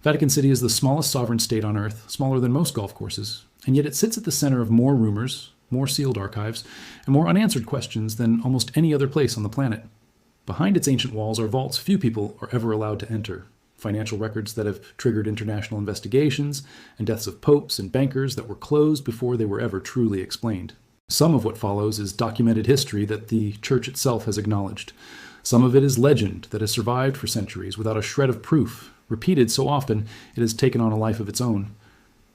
Vatican City is the smallest sovereign state on Earth, smaller than most golf courses, and yet it sits at the center of more rumors, more sealed archives, and more unanswered questions than almost any other place on the planet. Behind its ancient walls are vaults few people are ever allowed to enter, financial records that have triggered international investigations, and deaths of popes and bankers that were closed before they were ever truly explained. Some of what follows is documented history that the Church itself has acknowledged. Some of it is legend that has survived for centuries without a shred of proof, repeated so often it has taken on a life of its own.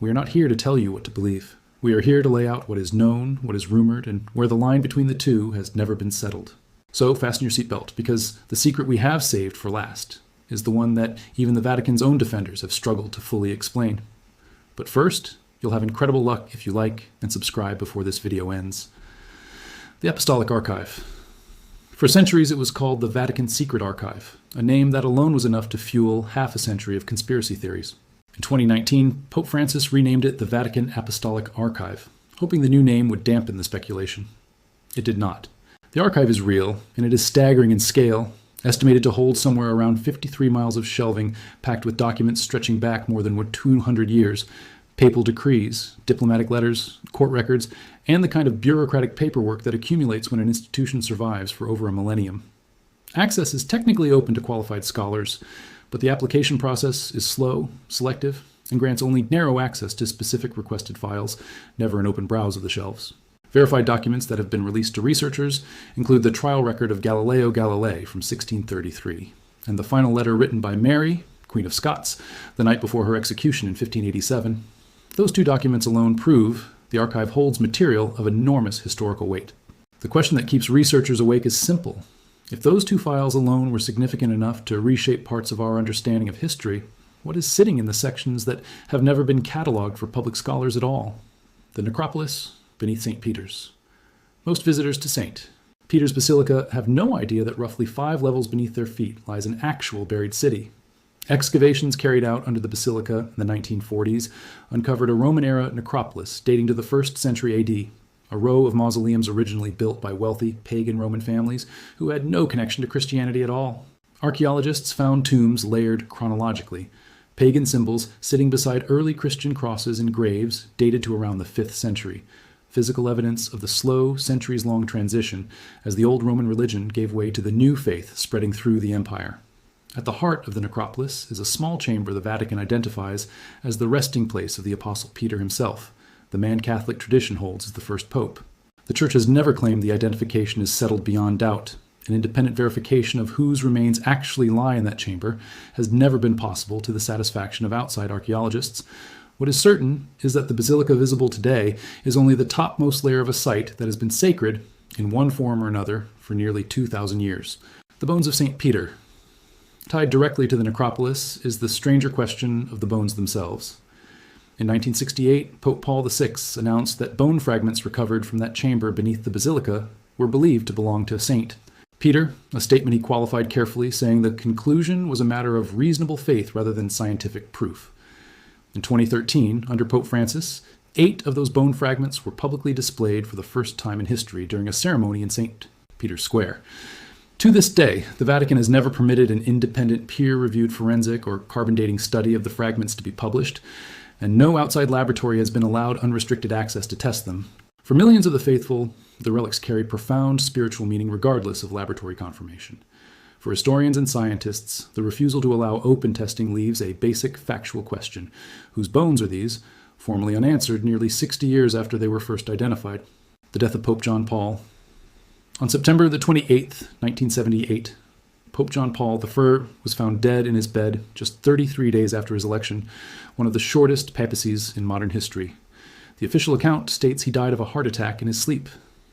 We are not here to tell you what to believe. We are here to lay out what is known, what is rumored, and where the line between the two has never been settled. So fasten your seatbelt, because the secret we have saved for last is the one that even the Vatican's own defenders have struggled to fully explain. But first, you'll have incredible luck if you like and subscribe before this video ends. The Apostolic Archive. For centuries it was called the Vatican Secret Archive, a name that alone was enough to fuel half a century of conspiracy theories. In 2019, Pope Francis renamed it the Vatican Apostolic Archive, hoping the new name would dampen the speculation. It did not. The archive is real, and it is staggering in scale, estimated to hold somewhere around 53 miles of shelving packed with documents stretching back more than 200 years, papal decrees, diplomatic letters, court records, and the kind of bureaucratic paperwork that accumulates when an institution survives for over a millennium. Access is technically open to qualified scholars, but the application process is slow, selective, and grants only narrow access to specific requested files, never an open browse of the shelves. Verified documents that have been released to researchers include the trial record of Galileo Galilei from 1633, and the final letter written by Mary, Queen of Scots, the night before her execution in 1587. Those two documents alone prove the archive holds material of enormous historical weight. The question that keeps researchers awake is simple. If those two files alone were significant enough to reshape parts of our understanding of history, what is sitting in the sections that have never been cataloged for public scholars at all? The necropolis beneath St. Peter's. Most visitors to St. Peter's Basilica have no idea that roughly 5 levels beneath their feet lies an actual buried city. Excavations carried out under the Basilica in the 1940s uncovered a Roman-era necropolis dating to the 1st century AD, a row of mausoleums originally built by wealthy pagan Roman families who had no connection to Christianity at all. Archaeologists found tombs layered chronologically, pagan symbols sitting beside early Christian crosses and graves dated to around the 5th century, physical evidence of the slow, centuries-long transition as the old Roman religion gave way to the new faith spreading through the empire. At the heart of the necropolis is a small chamber the Vatican identifies as the resting place of the Apostle Peter himself, the man Catholic tradition holds as the first pope. The Church has never claimed the identification is settled beyond doubt. An independent verification of whose remains actually lie in that chamber has never been possible to the satisfaction of outside archaeologists. What is certain is that the basilica visible today is only the topmost layer of a site that has been sacred, in one form or another, for nearly 2,000 years. The bones of St. Peter. Tied directly to the necropolis is the stranger question of the bones themselves. In 1968, Pope Paul VI announced that bone fragments recovered from that chamber beneath the basilica were believed to belong to a saint. Peter, a statement he qualified carefully, saying the conclusion was a matter of reasonable faith rather than scientific proof. In 2013, under Pope Francis, 8 of those bone fragments were publicly displayed for the first time in history during a ceremony in St. Peter's Square. To this day, the Vatican has never permitted an independent peer-reviewed forensic or carbon dating study of the fragments to be published, and no outside laboratory has been allowed unrestricted access to test them. For millions of the faithful, the relics carry profound spiritual meaning regardless of laboratory confirmation. For historians and scientists, the refusal to allow open testing leaves a basic factual question. Whose bones are these? Formally unanswered nearly 60 years after they were first identified. The death of Pope John Paul. On September the 28th, 1978, Pope John Paul I was found dead in his bed just 33 days after his election, one of the shortest papacies in modern history. The official account states he died of a heart attack in his sleep.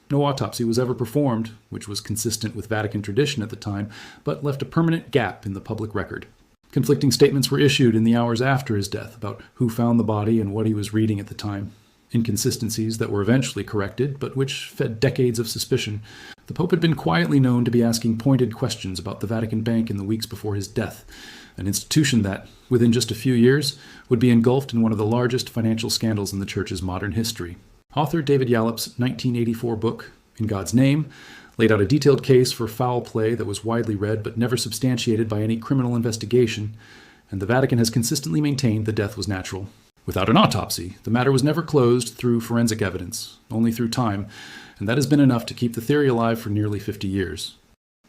No autopsy was ever performed, which was consistent with Vatican tradition at the time, but left a permanent gap in the public record. Conflicting statements were issued in the hours after his death about who found the body and what he was reading at the time. Inconsistencies that were eventually corrected, but which fed decades of suspicion. The Pope had been quietly known to be asking pointed questions about the Vatican Bank in the weeks before his death, an institution that, within just a few years, would be engulfed in one of the largest financial scandals in the Church's modern history. Author David Yallop's 1984 book, In God's Name, laid out a detailed case for foul play that was widely read but never substantiated by any criminal investigation, and the Vatican has consistently maintained the death was natural. Without an autopsy, the matter was never closed through forensic evidence, only through time, and that has been enough to keep the theory alive for nearly 50 years.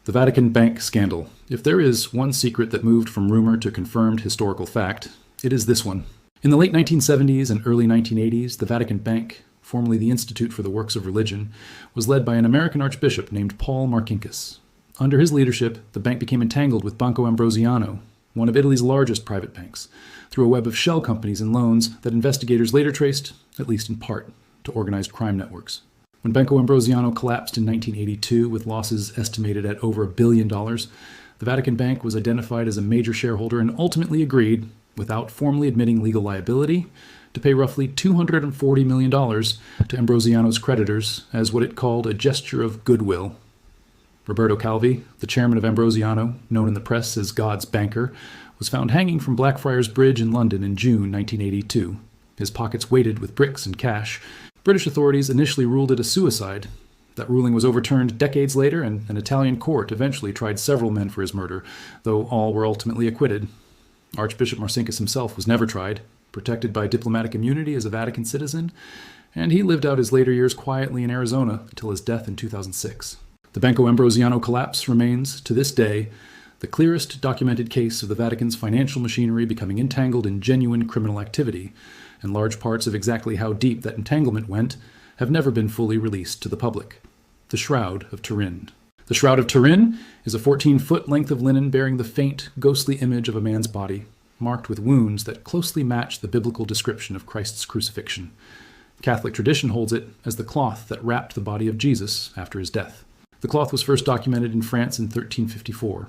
The Vatican Bank scandal. If there is one secret that moved from rumor to confirmed historical fact, it is this one. In the late 1970s and early 1980s, the Vatican Bank, formerly the Institute for the Works of Religion, was led by an American archbishop named Paul Marcinkus. Under his leadership, the bank became entangled with Banco Ambrosiano, one of Italy's largest private banks, through a web of shell companies and loans that investigators later traced, at least in part, to organized crime networks. When Banco Ambrosiano collapsed in 1982 with losses estimated at over $1 billion, the Vatican Bank was identified as a major shareholder and ultimately agreed, without formally admitting legal liability, to pay roughly $240 million to Ambrosiano's creditors as what it called a gesture of goodwill. Roberto Calvi, the chairman of Ambrosiano, known in the press as God's banker, was found hanging from Blackfriars Bridge in London in June 1982, his pockets weighted with bricks and cash. British authorities initially ruled it a suicide. That ruling was overturned decades later, and an Italian court eventually tried several men for his murder, though all were ultimately acquitted. Archbishop Marcinkus himself was never tried, protected by diplomatic immunity as a Vatican citizen, and he lived out his later years quietly in Arizona until his death in 2006. The Banco Ambrosiano collapse remains, to this day, the clearest documented case of the Vatican's financial machinery becoming entangled in genuine criminal activity, and large parts of exactly how deep that entanglement went have never been fully released to the public. The Shroud of Turin. The Shroud of Turin is a 14-foot length of linen bearing the faint, ghostly image of a man's body, marked with wounds that closely match the biblical description of Christ's crucifixion. Catholic tradition holds it as the cloth that wrapped the body of Jesus after his death. The cloth was first documented in France in 1354.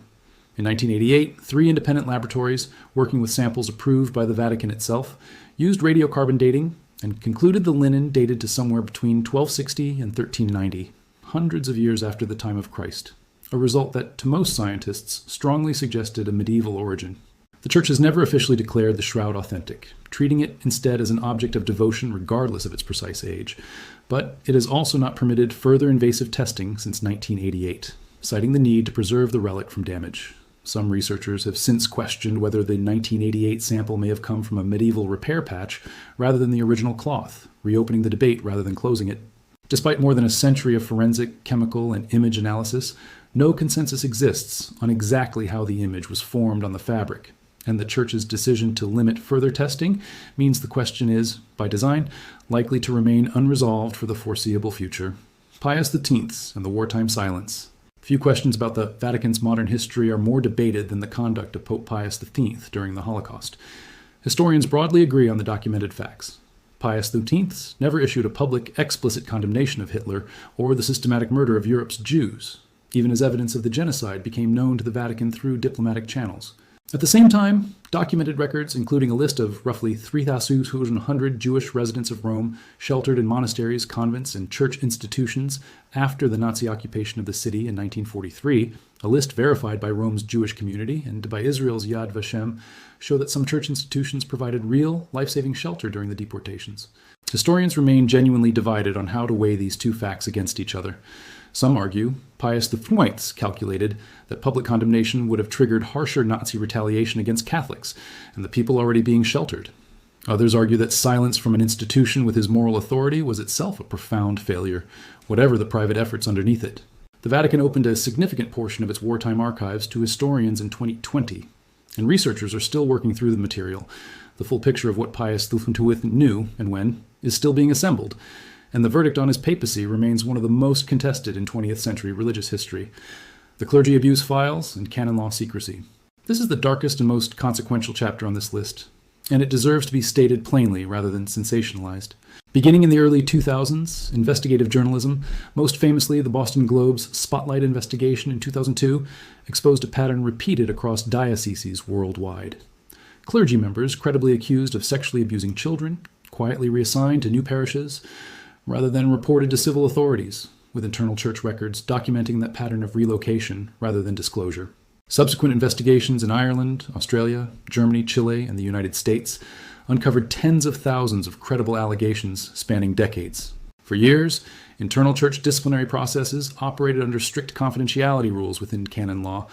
In 1988, 3 independent laboratories, working with samples approved by the Vatican itself, used radiocarbon dating and concluded the linen dated to somewhere between 1260 and 1390, hundreds of years after the time of Christ, a result that, to most scientists, strongly suggested a medieval origin. The Church has never officially declared the shroud authentic, treating it instead as an object of devotion regardless of its precise age, but it has also not permitted further invasive testing since 1988, citing the need to preserve the relic from damage. Some researchers have since questioned whether the 1988 sample may have come from a medieval repair patch rather than the original cloth, reopening the debate rather than closing it. Despite more than a century of forensic, chemical, and image analysis, no consensus exists on exactly how the image was formed on the fabric, and the Church's decision to limit further testing means the question is, by design, likely to remain unresolved for the foreseeable future. Pius X and the wartime silence. Few questions about the Vatican's modern history are more debated than the conduct of Pope Pius X during the Holocaust. Historians broadly agree on the documented facts. Pius X never issued a public, explicit condemnation of Hitler or the systematic murder of Europe's Jews, even as evidence of the genocide became known to the Vatican through diplomatic channels. At the same time, documented records, including a list of roughly 3,200 Jewish residents of Rome sheltered in monasteries, convents, and church institutions after the Nazi occupation of the city in 1943, a list verified by Rome's Jewish community and by Israel's Yad Vashem, show that some church institutions provided real, life-saving shelter during the deportations. Historians remain genuinely divided on how to weigh these two facts against each other. Some argue Pius XII calculated that public condemnation would have triggered harsher Nazi retaliation against Catholics and the people already being sheltered. Others argue that silence from an institution with his moral authority was itself a profound failure, whatever the private efforts underneath it. The Vatican opened a significant portion of its wartime archives to historians in 2020, and researchers are still working through the material. The full picture of what Pius XII knew and when is still being assembled, and the verdict on his papacy remains one of the most contested in 20th century religious history. The clergy abuse files and canon law secrecy. This is the darkest and most consequential chapter on this list, and it deserves to be stated plainly rather than sensationalized. Beginning in the early 2000s, investigative journalism, most famously the Boston Globe's Spotlight investigation in 2002, exposed a pattern repeated across dioceses worldwide. Clergy members credibly accused of sexually abusing children, quietly reassigned to new parishes, rather than reported to civil authorities, with internal church records documenting that pattern of relocation rather than disclosure. Subsequent investigations in Ireland, Australia, Germany, Chile, and the United States uncovered tens of thousands of credible allegations spanning decades. For years, internal church disciplinary processes operated under strict confidentiality rules within canon law,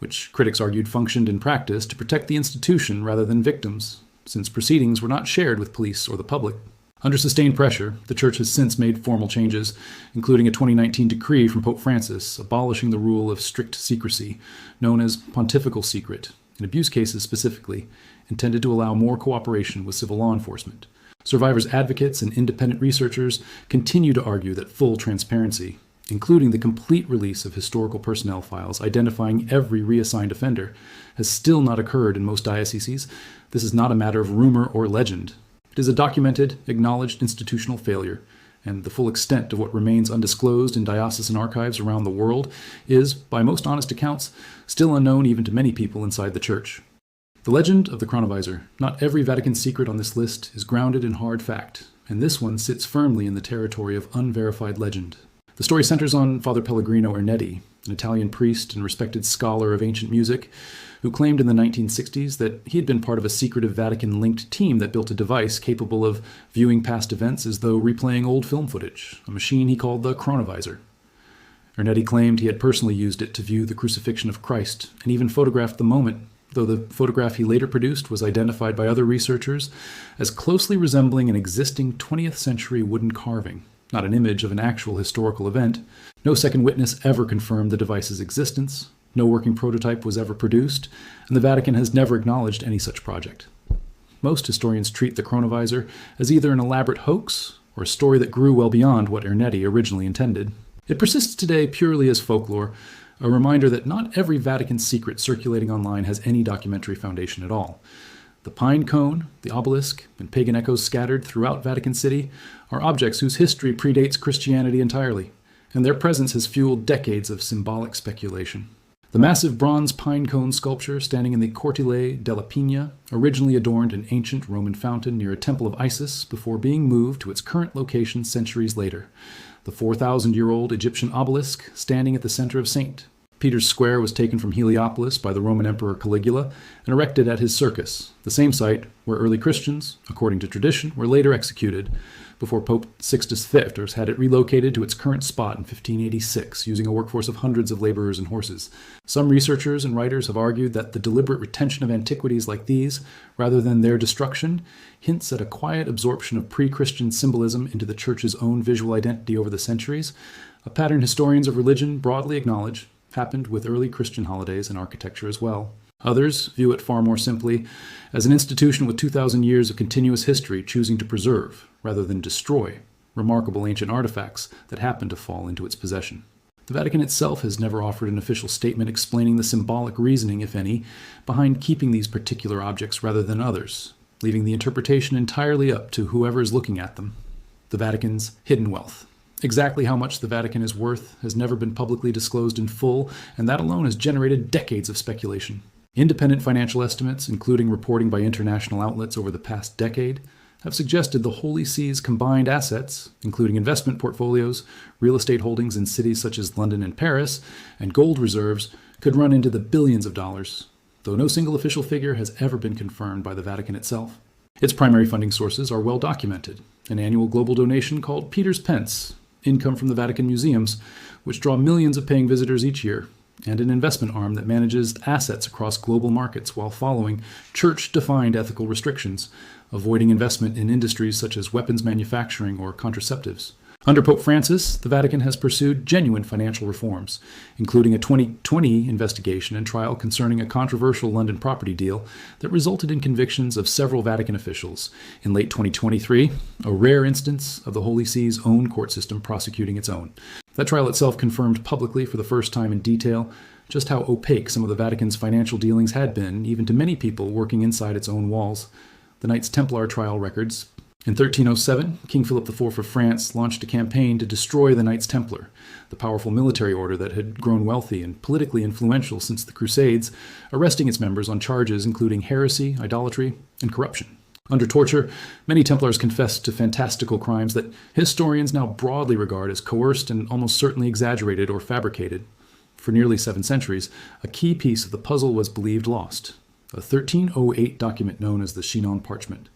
which critics argued functioned in practice to protect the institution rather than victims, since proceedings were not shared with police or the public. Under sustained pressure, the Church has since made formal changes, including a 2019 decree from Pope Francis abolishing the rule of strict secrecy, known as pontifical secret, in abuse cases specifically, intended to allow more cooperation with civil law enforcement. Survivors' advocates and independent researchers continue to argue that full transparency, including the complete release of historical personnel files identifying every reassigned offender, has still not occurred in most dioceses. This is not a matter of rumor or legend. It is a documented, acknowledged institutional failure, and the full extent of what remains undisclosed in diocesan archives around the world is, by most honest accounts, still unknown even to many people inside the Church. The legend of the chronovisor. Not every Vatican secret on this list is grounded in hard fact, and this one sits firmly in the territory of unverified legend. The story centers on Father Pellegrino Ernetti, an Italian priest and respected scholar of ancient music, who claimed in the 1960s that he had been part of a secretive Vatican-linked team that built a device capable of viewing past events as though replaying old film footage, a machine he called the chronovisor. Ernetti claimed he had personally used it to view the crucifixion of Christ, and even photographed the moment, though the photograph he later produced was identified by other researchers as closely resembling an existing 20th century wooden carving, not an image of an actual historical event. No second witness ever confirmed the device's existence. No working prototype was ever produced, and the Vatican has never acknowledged any such project. Most historians treat the chronovisor as either an elaborate hoax or a story that grew well beyond what Ernetti originally intended. It persists today purely as folklore, a reminder that not every Vatican secret circulating online has any documentary foundation at all. The pine cone, the obelisk, and pagan echoes scattered throughout Vatican City are objects whose history predates Christianity entirely, and their presence has fueled decades of symbolic speculation. The massive bronze pine cone sculpture standing in the Cortile della Pina originally adorned an ancient Roman fountain near a temple of Isis before being moved to its current location centuries later. The 4,000-year-old Egyptian obelisk standing at the center of St. Peter's Square was taken from Heliopolis by the Roman Emperor Caligula and erected at his circus, the same site where early Christians, according to tradition, were later executed, before Pope Sixtus V had it relocated to its current spot in 1586, using a workforce of hundreds of laborers and horses. Some researchers and writers have argued that the deliberate retention of antiquities like these, rather than their destruction, hints at a quiet absorption of pre-Christian symbolism into the Church's own visual identity over the centuries, a pattern historians of religion broadly acknowledge happened with early Christian holidays and architecture as well. Others view it far more simply as an institution with 2,000 years of continuous history choosing to preserve, rather than destroy, remarkable ancient artifacts that happen to fall into its possession. The Vatican itself has never offered an official statement explaining the symbolic reasoning, if any, behind keeping these particular objects rather than others, leaving the interpretation entirely up to whoever is looking at them. The Vatican's hidden wealth. Exactly how much the Vatican is worth has never been publicly disclosed in full, and that alone has generated decades of speculation. Independent financial estimates, including reporting by international outlets over the past decade, have suggested the Holy See's combined assets, including investment portfolios, real estate holdings in cities such as London and Paris, and gold reserves, could run into the billions of dollars, though no single official figure has ever been confirmed by the Vatican itself. Its primary funding sources are well documented: an annual global donation called Peter's Pence, income from the Vatican museums, which draw millions of paying visitors each year, and an investment arm that manages assets across global markets while following church-defined ethical restrictions, avoiding investment in industries such as weapons manufacturing or contraceptives. Under Pope Francis, the Vatican has pursued genuine financial reforms, including a 2020 investigation and trial concerning a controversial London property deal that resulted in convictions of several Vatican officials. In late 2023, a rare instance of the Holy See's own court system prosecuting its own. That trial itself confirmed publicly for the first time in detail just how opaque some of the Vatican's financial dealings had been, even to many people working inside its own walls. The Knights Templar trial records. In 1307, King Philip IV of France launched a campaign to destroy the Knights Templar, the powerful military order that had grown wealthy and politically influential since the Crusades, arresting its members on charges including heresy, idolatry, and corruption. Under torture, many Templars confessed to fantastical crimes that historians now broadly regard as coerced and almost certainly exaggerated or fabricated. For nearly 7 centuries, a key piece of the puzzle was believed lost: a 1308 document known as the Chinon Parchment,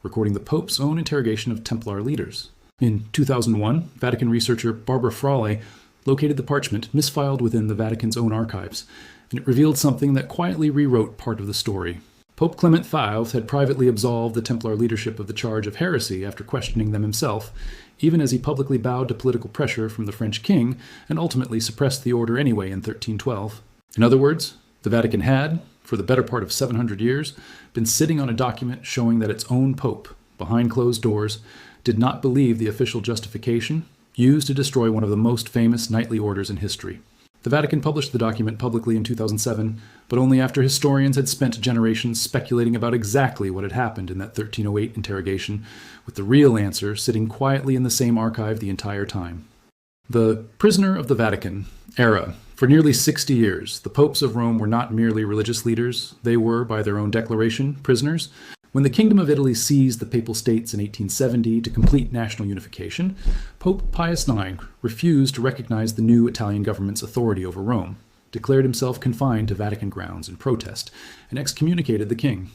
recording the Pope's own interrogation of Templar leaders. In 2001, Vatican researcher Barbara Frawley located the parchment misfiled within the Vatican's own archives, and it revealed something that quietly rewrote part of the story. Pope Clement V had privately absolved the Templar leadership of the charge of heresy after questioning them himself, even as he publicly bowed to political pressure from the French king and ultimately suppressed the order anyway in 1312. In other words, the Vatican had, for the better part of 700 years, been sitting on a document showing that its own pope, behind closed doors, did not believe the official justification used to destroy one of the most famous knightly orders in history. The Vatican published the document publicly in 2007, but only after historians had spent generations speculating about exactly what had happened in that 1308 interrogation, with the real answer sitting quietly in the same archive the entire time. The prisoner of the Vatican era. For nearly 60 years, the popes of Rome were not merely religious leaders, they were, by their own declaration, prisoners. When the Kingdom of Italy seized the Papal States in 1870 to complete national unification, Pope Pius IX refused to recognize the new Italian government's authority over Rome, declared himself confined to Vatican grounds in protest, and excommunicated the king.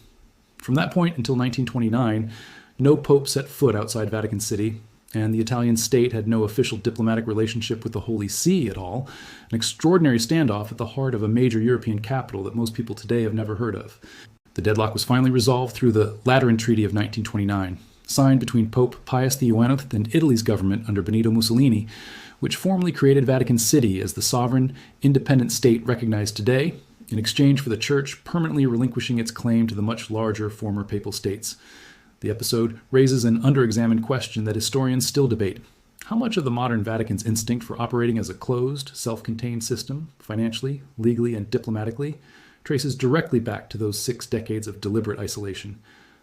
From that point until 1929, no pope set foot outside Vatican City, and the Italian state had no official diplomatic relationship with the Holy See at all, an extraordinary standoff at the heart of a major European capital that most people today have never heard of. The deadlock was finally resolved through the Lateran Treaty of 1929, signed between Pope Pius XII and Italy's government under Benito Mussolini, which formally created Vatican City as the sovereign, independent state recognized today, in exchange for the Church permanently relinquishing its claim to the much larger former papal states. The episode raises an under-examined question that historians still debate. How much of the modern Vatican's instinct for operating as a closed, self-contained system, financially, legally, and diplomatically, traces directly back to those 6 decades of deliberate isolation,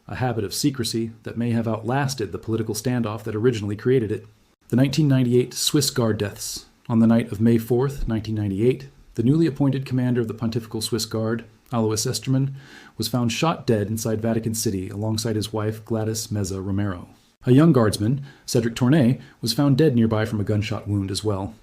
a habit of secrecy that may have outlasted the political standoff that originally created it. The 1998 Swiss Guard deaths. On the night of May 4th, 1998, the newly appointed commander of the Pontifical Swiss Guard, Alois Estermann, was found shot dead inside Vatican City alongside his wife Gladys Meza Romero. A young guardsman, Cedric Tournay, was found dead nearby from a gunshot wound as well.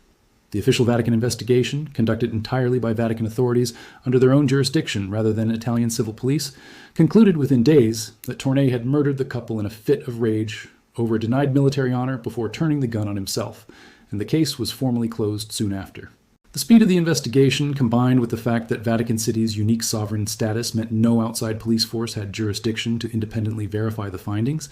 The official Vatican investigation, conducted entirely by Vatican authorities under their own jurisdiction rather than Italian civil police, concluded within days that Tournay had murdered the couple in a fit of rage over a denied military honor before turning the gun on himself, and the case was formally closed soon after. The speed of the investigation, combined with the fact that Vatican City's unique sovereign status meant no outside police force had jurisdiction to independently verify the findings,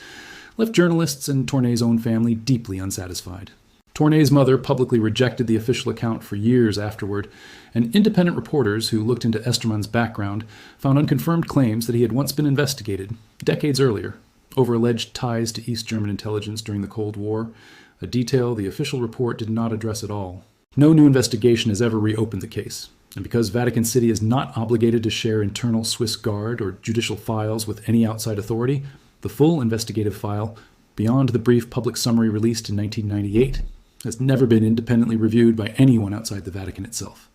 left journalists and Tournay's own family deeply unsatisfied. Tournay's mother publicly rejected the official account for years afterward, and independent reporters who looked into Estermann's background found unconfirmed claims that he had once been investigated, decades earlier, over alleged ties to East German intelligence during the Cold War, a detail the official report did not address at all. No new investigation has ever reopened the case, and because Vatican City is not obligated to share internal Swiss Guard or judicial files with any outside authority, the full investigative file, beyond the brief public summary released in 1998, has never been independently reviewed by anyone outside the Vatican itself.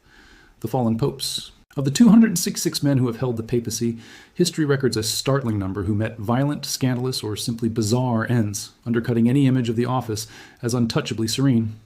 The fallen popes. Of the 266 men who have held the papacy, history records a startling number who met violent, scandalous, or simply bizarre ends, undercutting any image of the office as untouchably serene.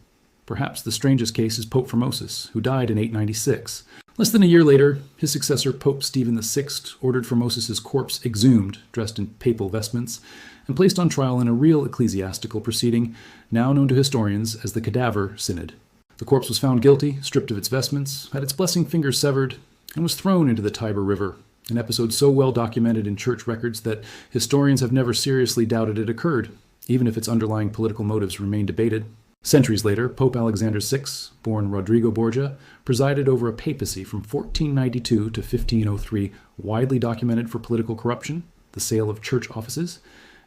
Perhaps the strangest case is Pope Formosus, who died in 896. Less than a year later, his successor, Pope Stephen VI, ordered Formosus's corpse exhumed, dressed in papal vestments, and placed on trial in a real ecclesiastical proceeding, now known to historians as the Cadaver Synod. The corpse was found guilty, stripped of its vestments, had its blessing fingers severed, and was thrown into the Tiber River, an episode so well documented in church records that historians have never seriously doubted it occurred, even if its underlying political motives remain debated. Centuries later, Pope Alexander VI, born Rodrigo Borgia, presided over a papacy from 1492 to 1503, widely documented for political corruption, the sale of church offices,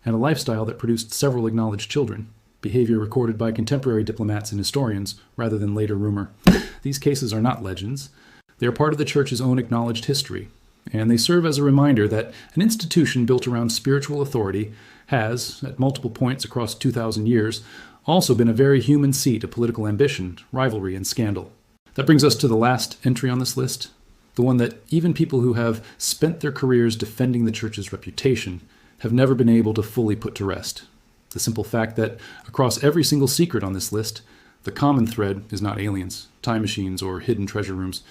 and a lifestyle that produced several acknowledged children, behavior recorded by contemporary diplomats and historians rather than later rumor. These cases are not legends. They are part of the Church's own acknowledged history, and they serve as a reminder that an institution built around spiritual authority has, at multiple points across 2,000 years, also been a very human seat of political ambition, rivalry, and scandal. That brings us to the last entry on this list, the one that even people who have spent their careers defending the Church's reputation have never been able to fully put to rest. The simple fact that across every single secret on this list, the common thread is not aliens, time machines, or hidden treasure rooms.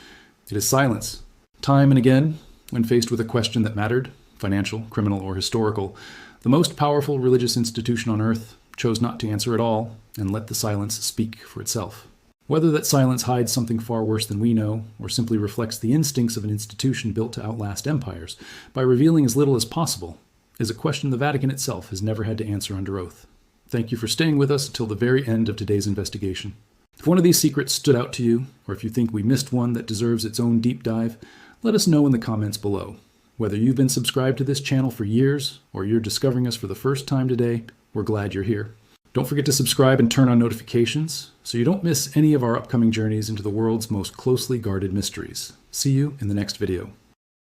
It is silence. Time and again, when faced with a question that mattered, financial, criminal, or historical, the most powerful religious institution on earth chose not to answer at all and let the silence speak for itself. Whether that silence hides something far worse than we know, or simply reflects the instincts of an institution built to outlast empires, by revealing as little as possible, is a question the Vatican itself has never had to answer under oath. Thank you for staying with us until the very end of today's investigation. If one of these secrets stood out to you, or if you think we missed one that deserves its own deep dive, let us know in the comments below. Whether you've been subscribed to this channel for years, or you're discovering us for the first time today, we're glad you're here. Don't forget to subscribe and turn on notifications so you don't miss any of our upcoming journeys into the world's most closely guarded mysteries. See you in the next video.